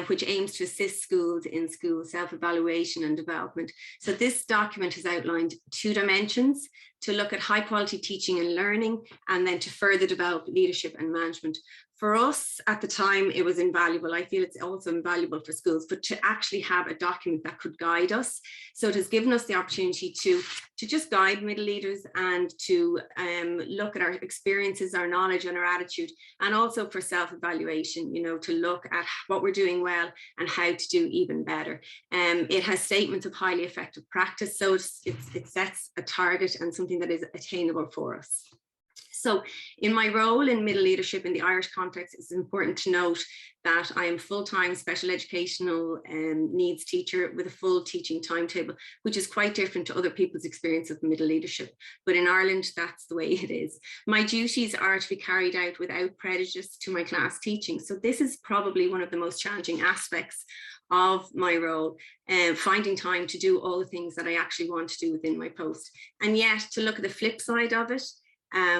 which aims to assist schools in school self-evaluation and development. So this document has outlined 2 dimensions: to look at high quality teaching and learning, and then to further develop leadership and management. For us at the time, it was invaluable. I feel it's also invaluable for schools, but to actually have a document that could guide us. So it has given us the opportunity to just guide middle leaders and to look at our experiences, our knowledge and our attitude, and also for self-evaluation, you know, to look at what we're doing well and how to do even better. It has statements of highly effective practice, so it sets a target and something that is attainable for us. So in my role in middle leadership in the Irish context, it's important to note that I am full-time special educational needs teacher with a full teaching timetable, which is quite different to other people's experience of middle leadership. But in Ireland, that's the way it is. My duties are to be carried out without prejudice to my class teaching. So this is probably one of the most challenging aspects of my role, finding time to do all the things that I actually want to do within my post. And yet, to look at the flip side of it,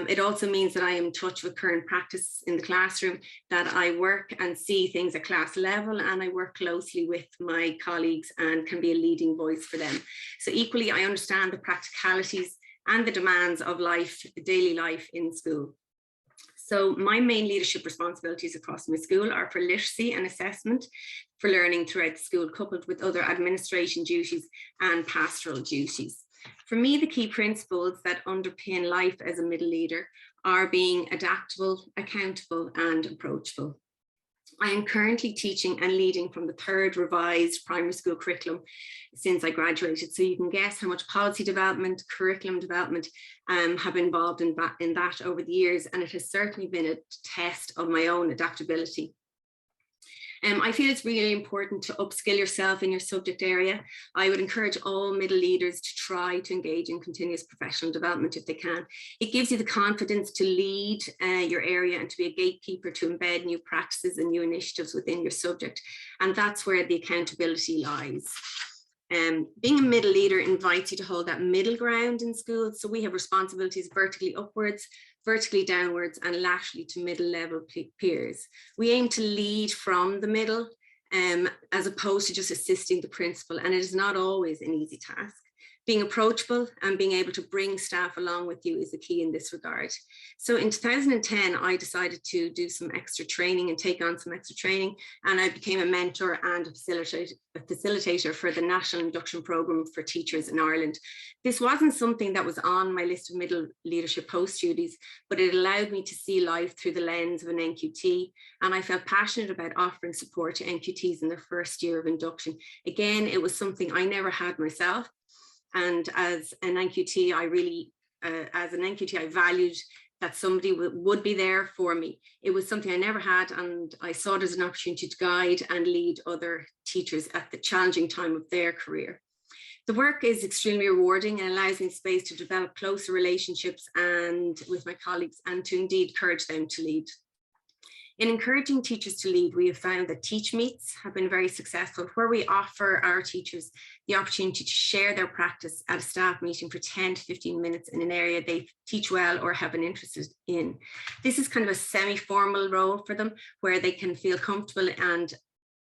it also means that I am in touch with current practice in the classroom, that I work and see things at class level, and I work closely with my colleagues and can be a leading voice for them. So equally, I understand the practicalities and the demands of life, daily life in school. So my main leadership responsibilities across my school are for literacy and assessment for learning throughout the school, coupled with other administration duties and pastoral duties. For me, the key principles that underpin life as a middle leader are being adaptable, accountable, and approachable. I am currently teaching and leading from the 3rd revised primary school curriculum since I graduated. So you can guess how much policy development, curriculum development have been involved in that over the years. And it has certainly been a test of my own adaptability. I feel it's really important to upskill yourself in your subject area. I would encourage all middle leaders to try to engage in continuous professional development if they can. It gives you the confidence to lead your area and to be a gatekeeper to embed new practices and new initiatives within your subject. And that's where the accountability lies. Being a middle leader invites you to hold that middle ground in school. So we have responsibilities vertically upwards, vertically downwards, and laterally to middle level peers. We aim to lead from the middle as opposed to just assisting the principal, and it is not always an easy task. Being approachable and being able to bring staff along with you is the key in this regard. So in 2010, I decided to do some extra training and take on some extra training, and I became a mentor and a facilitator for the National Induction Programme for teachers in Ireland. This wasn't something that was on my list of middle leadership post duties, but it allowed me to see life through the lens of an NQT, and I felt passionate about offering support to NQTs in their first year of induction. Again, it was something I never had myself. And as an NQT, I valued that somebody would be there for me. It was something I never had, and I saw it as an opportunity to guide and lead other teachers at the challenging time of their career. The work is extremely rewarding and allows me space to develop closer relationships and with my colleagues, and to indeed encourage them to lead. In encouraging teachers to lead, we have found that teach meets have been very successful, where we offer our teachers the opportunity to share their practice at a staff meeting for 10 to 15 minutes in an area they teach well or have an interest in. This is kind of a semi-formal role for them, where they can feel comfortable, and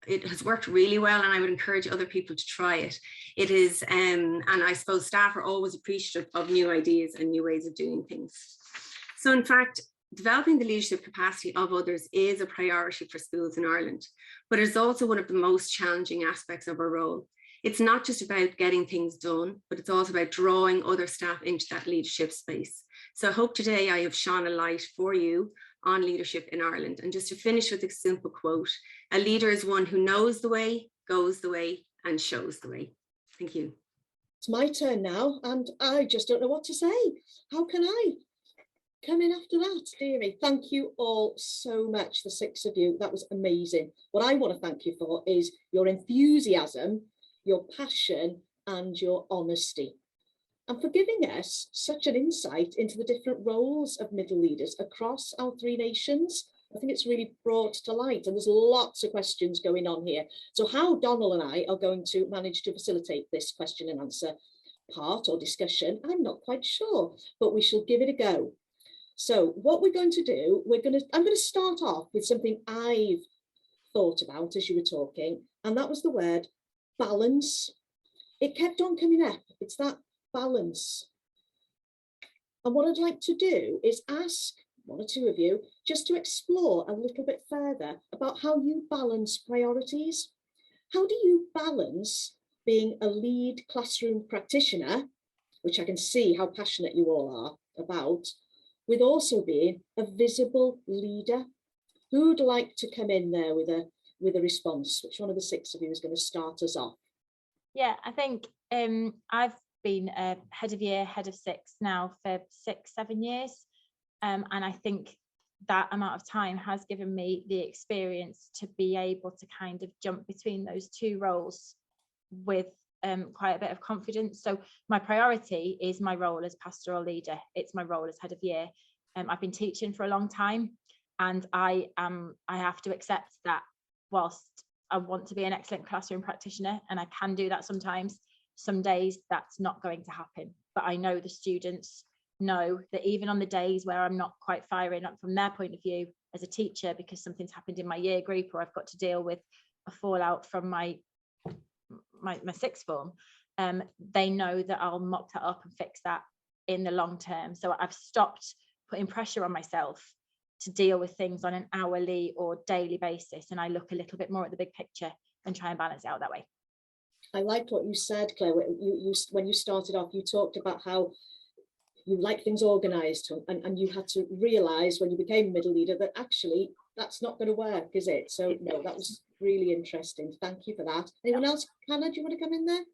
it has worked really well, and I would encourage other people to try it. It is, and I suppose staff are always appreciative of new ideas and new ways of doing things. So in fact, developing the leadership capacity of others is a priority for schools in Ireland, but it's also one of the most challenging aspects of our role. It's not just about getting things done, but it's also about drawing other staff into that leadership space. So I hope today I have shone a light for you on leadership in Ireland. And just to finish with a simple quote, a leader is one who knows the way, goes the way, and shows the way. Thank you. It's my turn now, and I just don't know what to say. How can I come in after that, dearie? Thank you all so much, the 6 of you. That was amazing. What I want to thank you for is your enthusiasm, your passion, and your honesty, and for giving us such an insight into the different roles of middle leaders across our 3 nations. I think it's really brought to light, and there's lots of questions going on here. So how Donal and I are going to manage to facilitate this question and answer part or discussion, I'm not quite sure, but we shall give it a go. So what we're going to do, I'm going to start off with something I've thought about as you were talking, and that was the word balance. It kept on coming up. It's that balance. And what I'd like to do is ask 1 or 2 of you just to explore a little bit further about how you balance priorities. How do you balance being a lead classroom practitioner, which I can see how passionate you all are about, with also being a visible leader? Who'd like to come in there with a response? Which one of the 6 of you is going to start us off? Yeah, I think I've been a head of year, head of 6 now for 6-7 years. And I think that amount of time has given me the experience to be able to kind of jump between those 2 roles with quite a bit of confidence. So my priority is my role as pastoral leader. It's my role as head of year. I've been teaching for a long time, and I have to accept that whilst I want to be an excellent classroom practitioner, and I can do that sometimes, some days that's not going to happen. But I know the students know that even on the days where I'm not quite firing up from their point of view as a teacher because something's happened in my year group, or I've got to deal with a fallout from my 6th form, they know that I'll mop that up and fix that in the long term. So I've stopped putting pressure on myself to deal with things on an hourly or daily basis, and I look a little bit more at the big picture and try and balance it out that way. I liked what you said, Claire. When you started off, you talked about how you like things organised, and you had to realise when you became middle leader that actually that's not going to work, is it? So no, that was really interesting. Thank you for that. Anyone else? Hannah, do you want to come in there?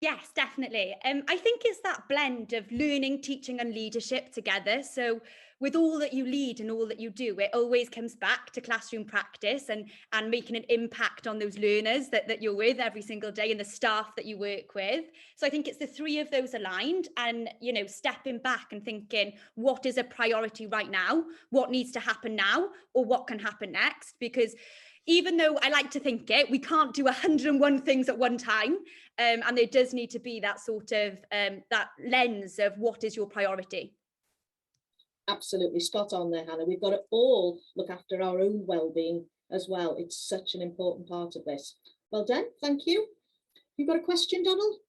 Yes, definitely. I think it's that blend of learning, teaching and leadership together. So with all that you lead and all that you do, it always comes back to classroom practice and making an impact on those learners that you're with every single day and the staff that you work with. So I think it's the 3 of those aligned, and, you know, stepping back and thinking, what is a priority right now? What needs to happen now, or what can happen next? Because even though I like to think we can't do 101 things at one time. And there does need to be that sort of that lens of what is your priority. Absolutely spot on there, Hannah. We've got to all look after our own well-being as well. It's such an important part of this. Well done, thank you. You got a question, Donal?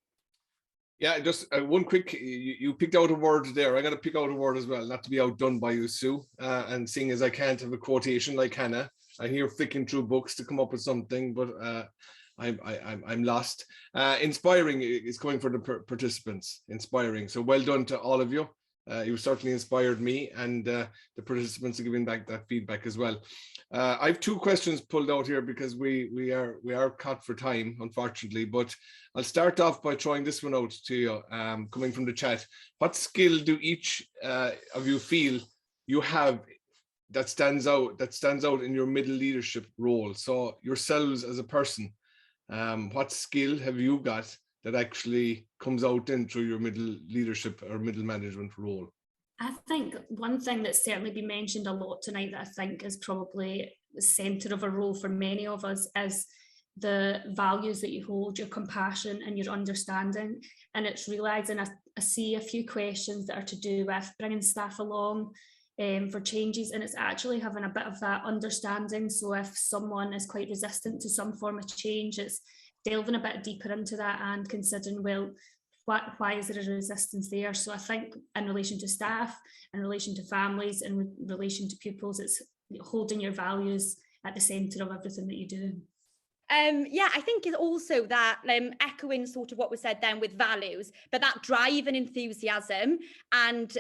Yeah, just one quick, you picked out a word there. I got to pick out a word as well, not to be outdone by you, Sue. And seeing as I can't have a quotation like Hannah, I hear flicking through books to come up with something, but I'm lost. Inspiring is coming for the participants. Inspiring. So well done to all of you. You certainly inspired me, and the participants are giving back that feedback as well. I have 2 questions pulled out here because we are caught for time, unfortunately. But I'll start off by throwing this one out to you, coming from the chat. What skill do each of you feel you have that stands out in your middle leadership role? So yourselves as a person, what skill have you got that actually comes out in through your middle leadership or middle management role? I think one thing that's certainly been mentioned a lot tonight that I think is probably the centre of a role for many of us is the values that you hold, your compassion and your understanding. And it's realising, I see a few questions that are to do with bringing staff along for changes, and it's actually having a bit of that understanding. So if someone is quite resistant to some form of change, it's delving a bit deeper into that and considering, well, why is there a resistance there? So I think in relation to staff, in relation to families, in relation to pupils, it's holding your values at the centre of everything that you do. Yeah, I think it's also that echoing sort of what was said then with values, but that drive and enthusiasm and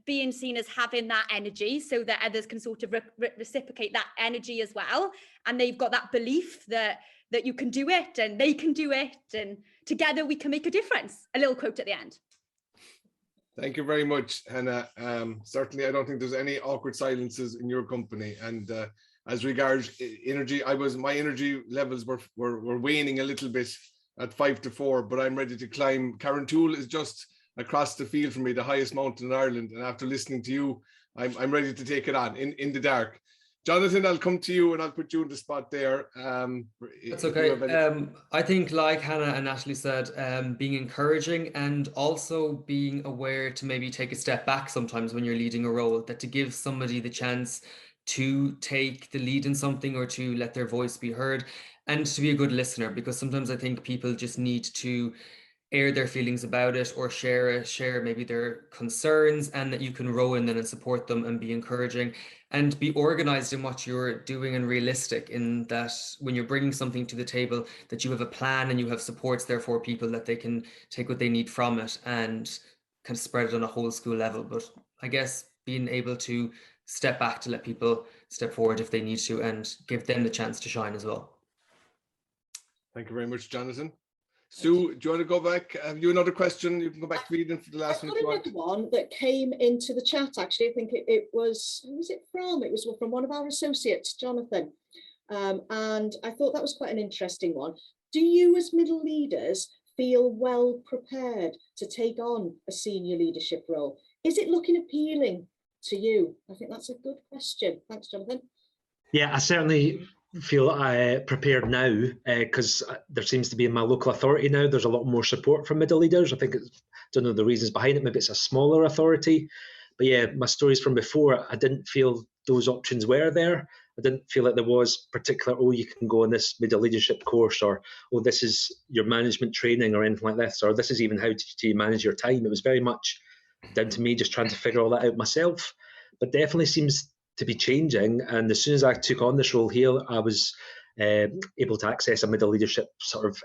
being seen as having that energy so that others can sort of reciprocate that energy as well. And they've got that belief that you can do it and they can do it and together we can make a difference. A little quote at the end. Thank you very much, Hannah. Certainly, I don't think there's any awkward silences in your company. And as regards energy, my energy levels were waning a little bit at 5 to 4, but I'm ready to climb. Carrantoul is just across the field from me, the highest mountain in Ireland. And after listening to you, I'm ready to take it on in the dark. Jonathan, I'll come to you and I'll put you in the spot there. That's okay. I think, like Hannah and Natalie said, being encouraging and also being aware to maybe take a step back sometimes when you're leading a role, that to give somebody the chance to take the lead in something or to let their voice be heard and to be a good listener, because sometimes I think people just need to air their feelings about it or share maybe their concerns, and that you can row in and support them and be encouraging and be organized in what you're doing and realistic in that when you're bringing something to the table, that you have a plan and you have supports there for people, that they can take what they need from it and kind of spread it on a whole school level. But I guess being able to step back to let people step forward if they need to and give them the chance to shine as well. Thank you very much, Jonathan. Sue, do you want to go back? Have you another question? You can go back to Eden for the last one. I've got another one that came into the chat, actually. I think it was, who was it from? It was from one of our associates, Jonathan. And I thought that was quite an interesting one. Do you as middle leaders feel well prepared to take on a senior leadership role? Is it looking appealing to you? I think that's a good question. Thanks, Jonathan. Yeah, I certainly feel prepared now because there seems to be in my local authority now, there's a lot more support from middle leaders. I think don't know the reasons behind it. Maybe it's a smaller authority. But yeah, my stories from before, I didn't feel those options were there. I didn't feel like there was particular, oh, you can go on this middle leadership course, or, oh, this is your management training or anything like this, or this is even how to manage your time. It was very much down to me just trying to figure all that out myself. But definitely seems to be changing. And as soon as I took on this role here, I was able to access a middle leadership sort of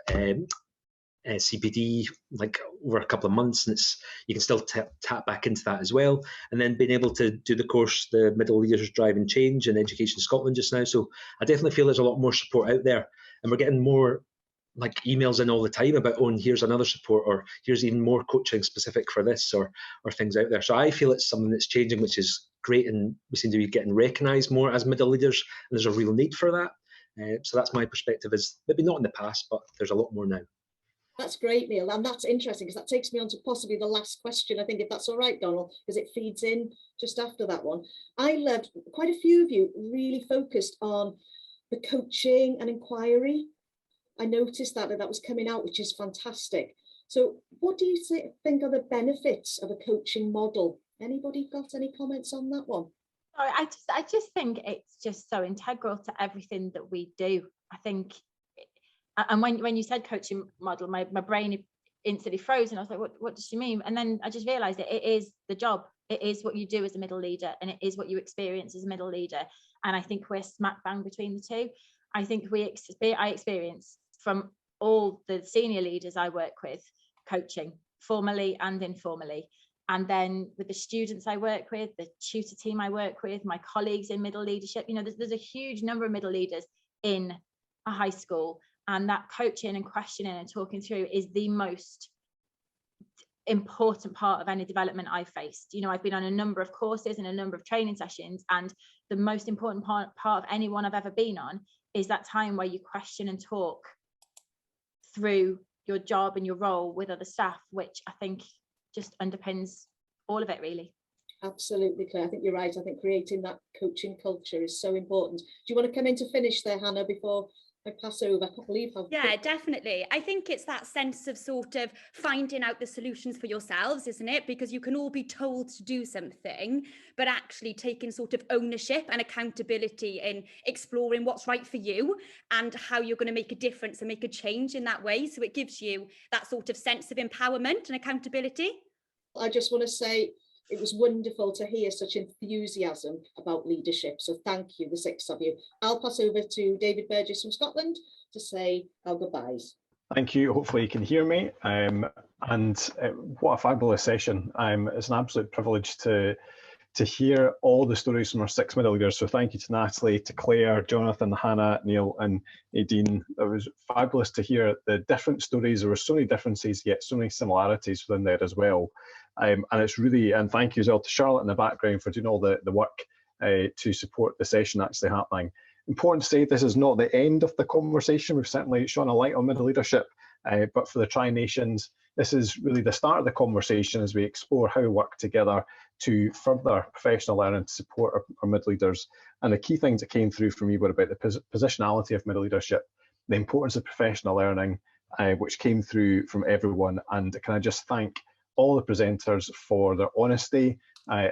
CPD like over a couple of months, and it's you can still tap back into that as well. And then being able to do the course, the Middle Leaders Driving Change in Education Scotland just now. So I definitely feel there's a lot more support out there, and we're getting more like emails in all the time about, oh, and here's another support, or here's even more coaching specific for this, or things out there. So I feel it's something that's changing, which is great, and we seem to be getting recognised more as middle leaders, and there's a real need for that. So that's my perspective, is maybe not in the past, but there's a lot more now. That's great, Neil, and that's interesting because that takes me on to possibly the last question, I think, if that's all right, Donald, because it feeds in just after that one. I loved quite a few of you really focused on the coaching and inquiry. I noticed that was coming out, which is fantastic. So what do you think are the benefits of a coaching model? Anybody got any comments on that one? Sorry, I just think it's just so integral to everything that we do. I think, and when you said coaching model, my brain instantly froze, and I was like, what does she mean? And then I just realized it is the job. It is what you do as a middle leader, and it is what you experience as a middle leader. And I think we're smack bang between the two. I think I experience from all the senior leaders I work with, coaching formally and informally. And then with the students I work with, the tutor team I work with, my colleagues in middle leadership, there's a huge number of middle leaders in a high school, and that coaching and questioning and talking through is the most important part of any development I've faced. I've been on a number of courses and a number of training sessions, and the most important part of any one I've ever been on is that time where you question and talk through your job and your role with other staff, which I think just underpins all of it, really. Absolutely, Claire. I think you're right. I think creating that coaching culture is so important. Do you want to come in to finish there, Hannah, before I pass over? I can't believe how... Yeah, definitely. I think it's that sense of sort of finding out the solutions for yourselves, isn't it? Because you can all be told to do something, but actually taking sort of ownership and accountability in exploring what's right for you and how you're going to make a difference and make a change in that way. So it gives you that sort of sense of empowerment and accountability. I just want to say it was wonderful to hear such enthusiasm about leadership. So thank you, the six of you. I'll pass over to David Burgess from Scotland to say our goodbyes. Thank you. Hopefully you can hear me. What a fabulous session. It's an absolute privilege to hear all the stories from our 6 middle leaders. So thank you to Natalie, to Claire, Jonathan, Hannah, Neil and Aiden. It was fabulous to hear the different stories. There were so many differences, yet so many similarities within there as well. And it's really, and thank you as well to Charlotte in the background for doing all the work to support the session actually happening. Important to say, this is not the end of the conversation. We've certainly shone a light on middle leadership, but for the Tri-Nations, this is really the start of the conversation as we explore how we work together to further professional learning to support our middle leaders. And the key things that came through for me were about the positionality of middle leadership, the importance of professional learning, which came through from everyone. And can I just thank all the presenters for their honesty,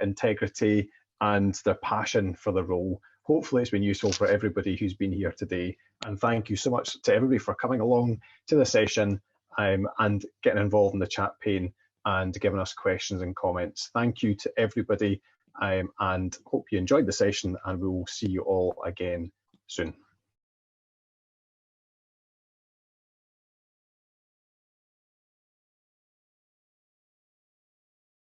integrity, and their passion for the role. Hopefully it's been useful for everybody who's been here today. And thank you so much to everybody for coming along to the session and getting involved in the chat pane and giving us questions and comments. Thank you to everybody and hope you enjoyed the session, and we will see you all again soon.